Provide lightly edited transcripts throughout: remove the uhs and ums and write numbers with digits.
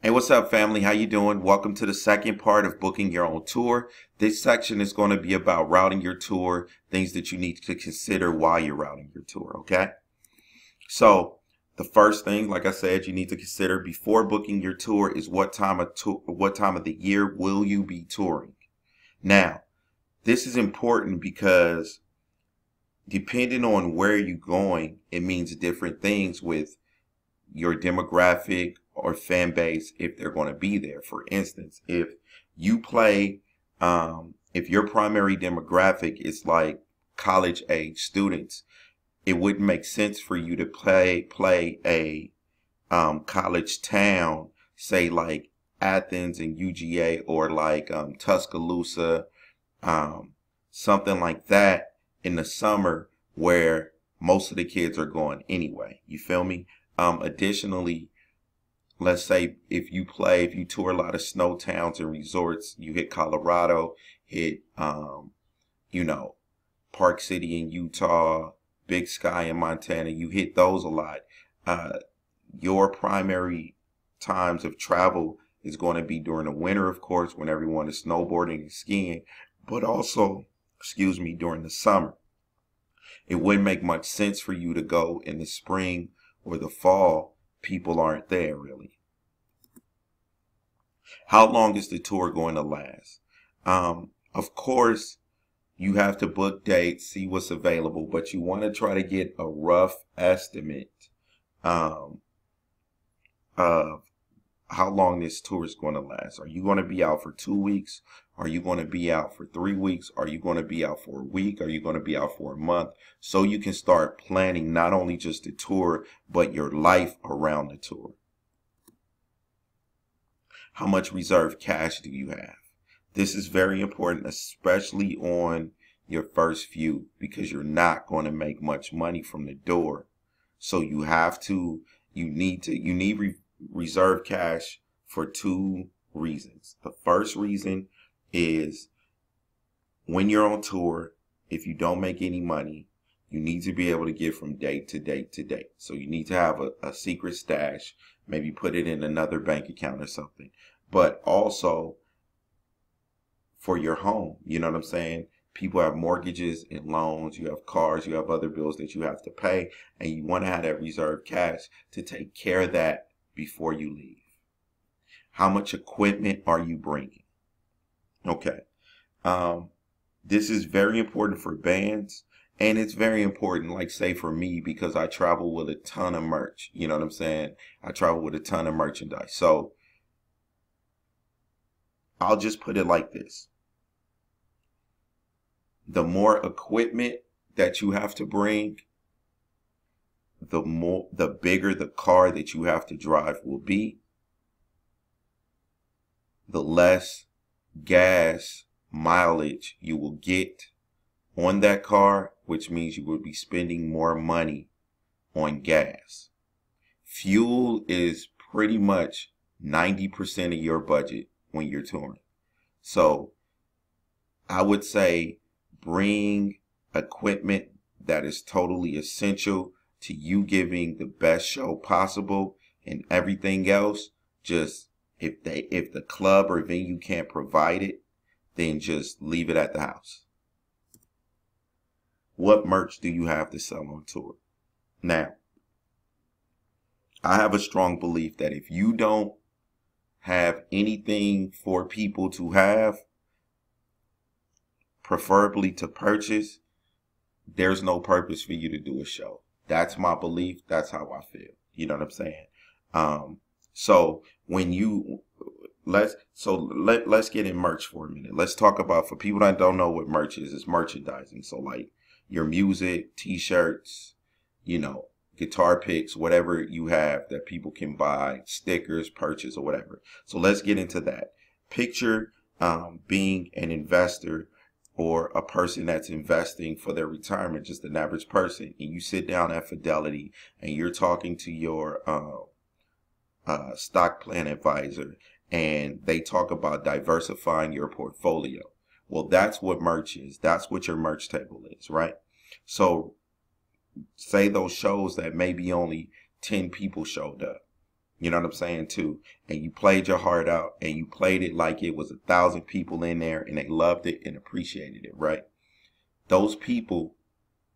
Hey, what's up, family? How you doing? Welcome to the second part of booking your own tour. This section is going to be about routing your tour, things that you need to consider while you're routing your tour, okay? So, the first thing, like I said, you need to consider before booking your tour is what time of the year will you be touring? Now, this is important because depending on where you're going, it means different things with your demographic or fan base if they're going to be there. For instance, if you play, if your primary demographic is like college age students, it wouldn't make sense for you to play a college town, say like Athens and UGA, or like Tuscaloosa, um, something like that in the summer where most of the kids are going anyway. You feel me? Additionally, let's say if you tour a lot of snow towns and resorts, you hit Colorado, hit, you know, Park City in Utah, Big Sky in Montana, you hit those a lot. Your primary times of travel is going to be during the winter, of course, when everyone is snowboarding and skiing, but also, excuse me, during the summer. It wouldn't make much sense for you to go in the spring or the fall. People aren't there really. How long is the tour going to last? Of course, you have to book dates, see what's available, but you want to try to get a rough estimate um, of how long this tour is going to last. Are you going to be out for 2 weeks? Are you going to be out for 3 weeks? Are you going to be out for a week? Are you going to be out for a month? So you can start planning not only just the tour, but your life around the tour. How much reserve cash do you have? This is very important, especially on your first few, because you're not going to make much money from the door. So you need reserve cash for two reasons. The first reason is when you're on tour, if you don't make any money, you need to be able to get from date to date to date. So you need to have a secret stash, maybe put it in another bank account or something. But also for your home, you know what I'm saying? People have mortgages and loans, you have cars, you have other bills that you have to pay, and you want to have that reserve cash to take care of that before you leave. How much equipment are you bringing? Okay. This is very important for bands, and it's very important, like say for me, because I travel with a ton of merch. You know what I'm saying? I travel with a ton of merchandise. So I'll just put it like this. The more equipment that you have to bring, the bigger the car that you have to drive will be, the less gas mileage you will get on that car, which means you will be spending more money on gas. Fuel is pretty much 90% of your budget when you're touring. So I would say bring equipment that is totally essential to you giving the best show possible, and everything else, just if the club or venue can't provide it, then just leave it at the house. What merch do you have to sell on tour? Now, I have a strong belief that if you don't have anything for people to have, preferably to purchase, there's no purpose for you to do a show. That's my belief. That's how I feel. You know what I'm saying? So when you let's get in merch for a minute. Let's talk about, for people that don't know what merch is, it's merchandising. So like your music, t-shirts, guitar picks, whatever you have that people can buy, stickers, purchase, or whatever. So let's get into that. Picture being an investor or a person that's investing for their retirement, just an average person, and you sit down at Fidelity and you're talking to your stock plan advisor, and they talk about diversifying your portfolio. Well, that's what merch is. That's what your merch table is, right? So say those shows that maybe only 10 people showed up. You know what I'm saying, too. And you played your heart out and you played it like it was 1,000 people in there and they loved it and appreciated it, right? Those people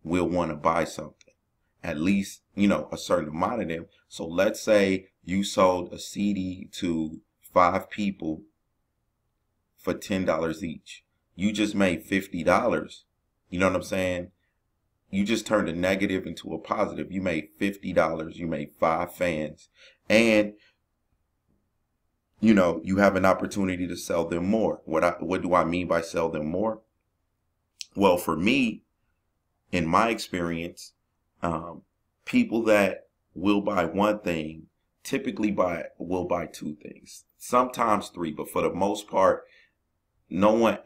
will want to buy something. At least, a certain amount of them. So let's say you sold a CD to 5 people for $10 each. You just made $50. You know what I'm saying? You just turned a negative into a positive. You made $50. You made 5 fans. And, you have an opportunity to sell them more. What do I mean by sell them more? Well, for me, in my experience, people that will buy one thing typically will buy 2 things, sometimes 3, but for the most part, no one,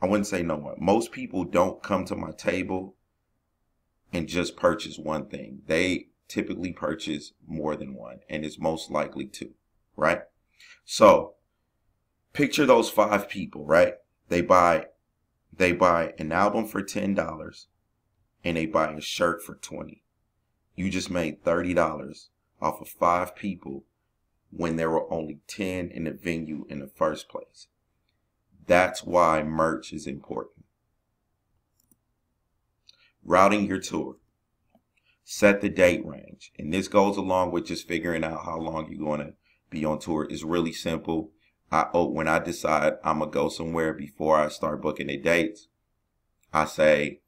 I wouldn't say no one. Most people don't come to my table and just purchase one thing. They typically purchase more than one, and it's most likely 2, right? So picture those 5 people, right? They buy an album for $10 and they buy a shirt for $20. You just made $30 off of 5 people when there were only 10 in the venue in the first place. That's why merch is important. Routing your tour. Set the date range. And this goes along with just figuring out how long you're going to be on tour. It's really simple. When I decide I'm going to go somewhere before I start booking the dates, I say,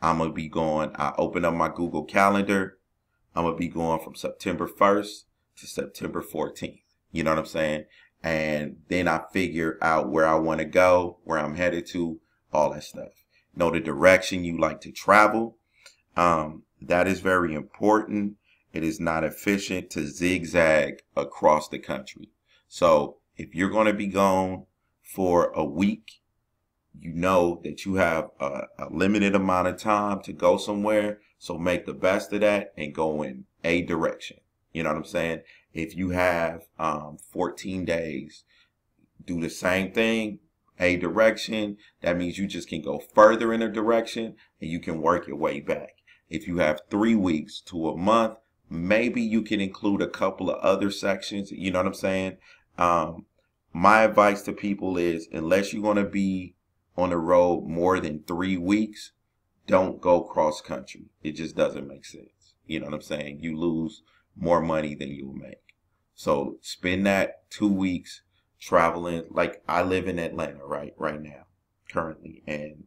I'm going to be going, I open up my Google Calendar. I'm going to be going from September 1st to September 14th. You know what I'm saying? And then I figure out where I want to go, where I'm headed to, all that stuff. Know the direction you like to travel. That is very important. It is not efficient to zigzag across the country. So if you're going to be gone for a week, you know that you have a limited amount of time to go somewhere. So make the best of that and go in a direction. You know what I'm saying? If you have 14 days, do the same thing, a direction. That means you just can go further in a direction and you can work your way back. If you have 3 weeks to a month, maybe you can include a couple of other sections. You know what I'm saying? My advice to people is, unless you're going to be on the road more than 3 weeks, don't go cross country. It just doesn't make sense. You know what I'm saying? You lose more money than you'll make. So spend that 2 weeks traveling. Like I live in Atlanta right now, currently, and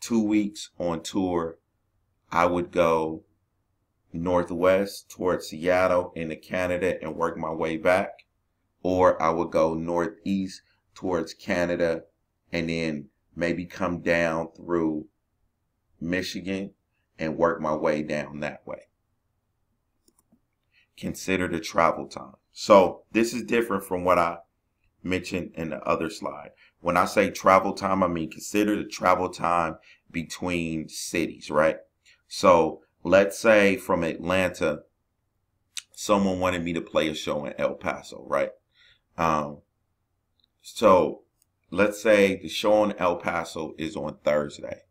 2 weeks on tour, I would go northwest towards Seattle into Canada and work my way back, or I would go northeast towards Canada and then maybe come down through Michigan and work my way down that way. Consider the travel time. So this is different from what I mentioned in the other slide. When I say travel time, I mean consider the travel time between cities, right? So let's say from Atlanta, someone wanted me to play a show in El Paso, right? So let's say the show in El Paso is on Thursday.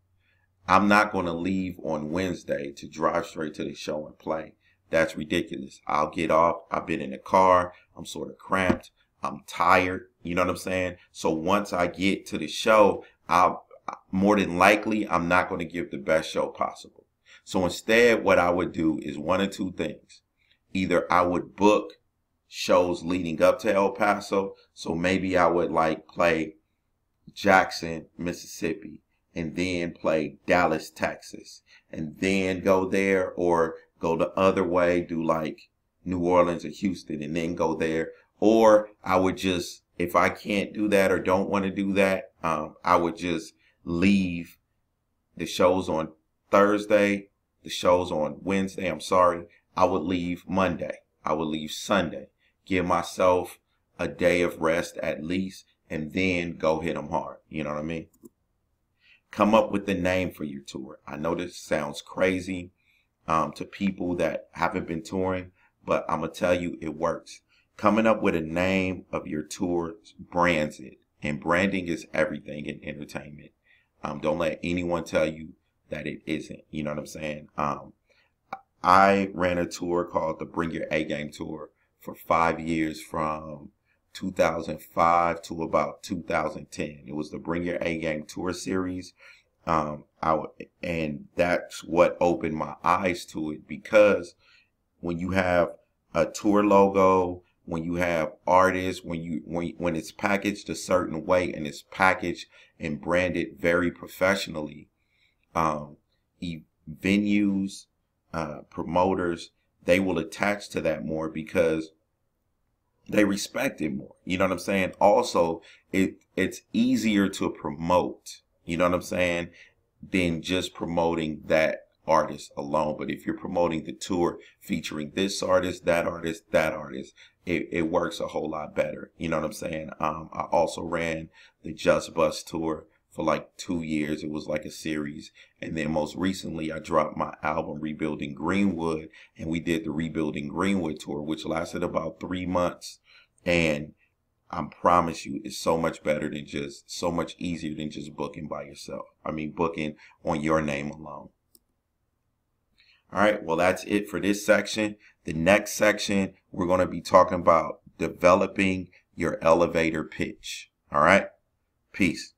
I'm not going to leave on Wednesday to drive straight to the show and play. That's ridiculous. I'll get off. I've been in the car. I'm sort of cramped. I'm tired. You know what I'm saying? So once I get to the show, more than likely, I'm not going to give the best show possible. So instead, what I would do is one of 2 things. Either I would book shows leading up to El Paso. So maybe I would play Jackson, Mississippi, and then play Dallas, Texas, and then go there, or go the other way, do like New Orleans or Houston, and then go there. Or I would just, if I can't do that or don't want to do that, I would just leave the shows on Thursday, the shows on Wednesday, I would leave Monday. I would leave Sunday. Give myself a day of rest at least, and then go hit them hard. You know what I mean? Come up with the name for your tour. I know this sounds crazy to people that haven't been touring, but I'm going to tell you it works. Coming up with a name of your tour brands it. And branding is everything in entertainment. Don't let anyone tell you that it isn't. You know what I'm saying? I ran a tour called the Bring Your A Game Tour for 5 years, from 2005 to about 2010. It was the Bring Your A Game Tour series. And that's what opened my eyes to it, because when you have a tour logo, when you have artists, when it's packaged a certain way and it's packaged and branded very professionally, venues, promoters, they will attach to that more because they respect it more. You know what I'm saying? Also, it's easier to promote, you know what I'm saying, than just promoting that artist alone. But if you're promoting the tour featuring this artist, that artist, that artist, it works a whole lot better. You know what I'm saying? I also ran the Just Bus tour for like 2 years. It was like a series. And then most recently, I dropped my album Rebuilding Greenwood, and we did the Rebuilding Greenwood tour, which lasted about 3 months. And I promise you, it's so much better than so much easier than just booking by yourself. I mean, booking on your name alone. All right, well, that's it for this section. The next section, we're going to be talking about developing your elevator pitch. All right, peace.